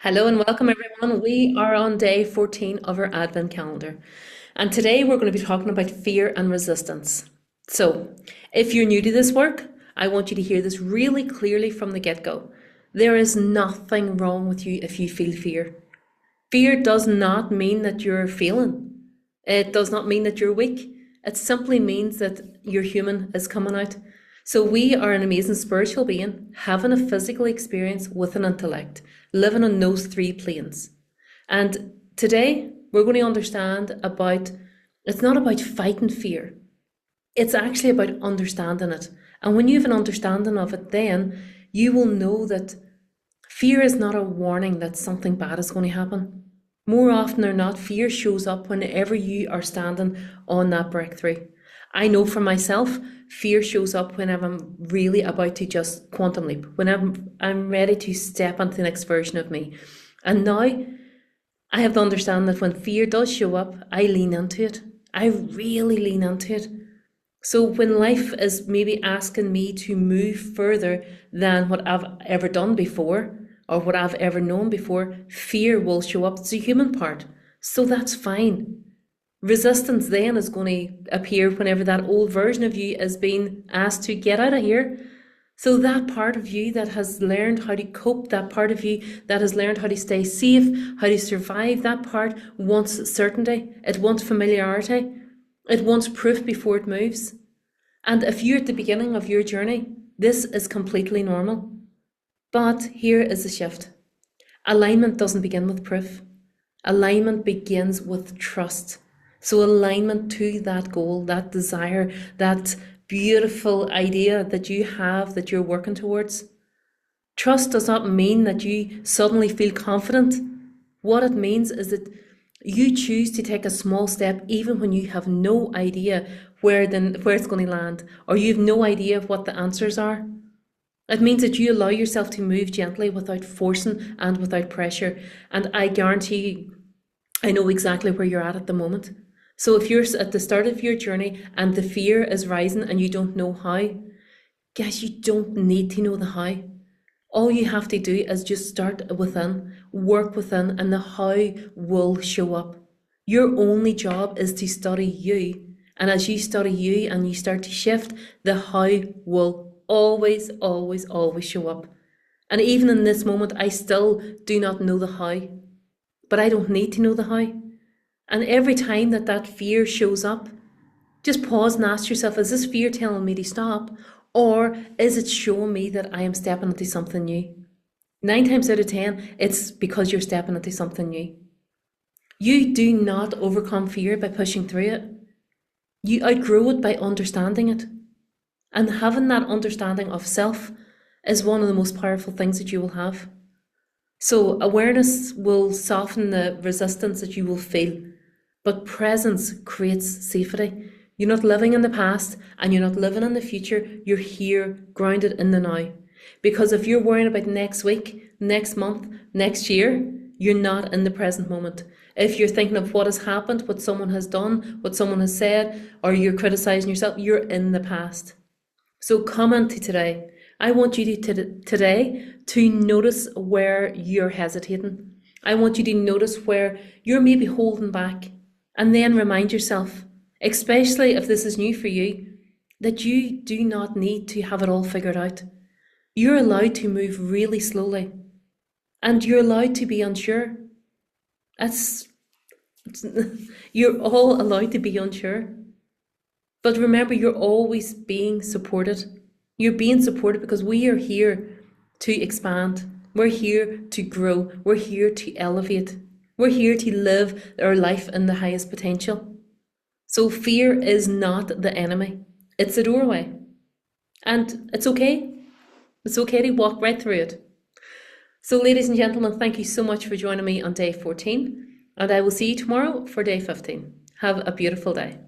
Hello and welcome everyone. We are on day 14 of our Advent calendar. And today we're going to be talking about fear and resistance. So, if you're new to this work, I want you to hear this really clearly from the get-go. There is nothing wrong with you if you feel fear. Fear does not mean that you're failing. It does not mean that you're weak. It simply means that your human is coming out. So we are an amazing spiritual being, having a physical experience with an intellect, living on those three planes. And today we're going to understand about, it's not about fighting fear. It's actually about understanding it. And when you have an understanding of it, then you will know that fear is not a warning that something bad is going to happen. More often than not, fear shows up whenever you are standing on that breakthrough. I know for myself, fear shows up whenever I'm really about to just quantum leap, when I'm ready to step into the next version of me. And now I have to understand that when fear does show up, I lean into it. I really lean into it. So when life is maybe asking me to move further than what I've ever done before, or what I've ever known before, fear will show up. It's a human part. So that's fine. Resistance then is going to appear whenever that old version of you is being asked to get out of here. So that part of you that has learned how to cope, that part of you that has learned how to stay safe, how to survive, that part wants certainty. It wants familiarity. It wants proof before it moves. And if you're at the beginning of your journey, this is completely normal. But here is the shift. Alignment doesn't begin with proof. Alignment begins with trust. So alignment to that goal, that desire, that beautiful idea that you have that you're working towards. Trust does not mean that you suddenly feel confident. What it means is that you choose to take a small step even when you have no idea where it's going to land, or you have no idea of what the answers are. It means that you allow yourself to move gently without forcing and without pressure. And I guarantee you, I know exactly where you're at the moment. So if you're at the start of your journey and the fear is rising and you don't know how, guys, you don't need to know the how. All you have to do is just start within, work within, and the how will show up. Your only job is to study you. And as you study you and you start to shift, the how will always, always, always show up. And even in this moment, I still do not know the how, but I don't need to know the how. And every time that fear shows up, just pause and ask yourself, is this fear telling me to stop? Or is it showing me that I am stepping into something new? 9 times out of 10, it's because you're stepping into something new. You do not overcome fear by pushing through it. You outgrow it by understanding it. And having that understanding of self is one of the most powerful things that you will have. So awareness will soften the resistance that you will feel, but presence creates safety. You're not living in the past and you're not living in the future. You're here, grounded in the now. Because if you're worrying about next week, next month, next year, you're not in the present moment. If you're thinking of what has happened, what someone has done, what someone has said, or you're criticizing yourself, you're in the past. So come into today. I want you today to notice where you're hesitating. I want you to notice where you're maybe holding back, and then remind yourself, especially if this is new for you, that you do not need to have it all figured out. You're allowed to move really slowly, and you're allowed to be unsure. You're all allowed to be unsure. But remember, you're always being supported. You're being supported because we are here to expand. We're here to grow. We're here to elevate. We're here to live our life in the highest potential. So fear is not the enemy. It's a doorway. And it's okay. It's okay to walk right through it. So ladies and gentlemen, thank you so much for joining me on day 14. And I will see you tomorrow for day 15. Have a beautiful day.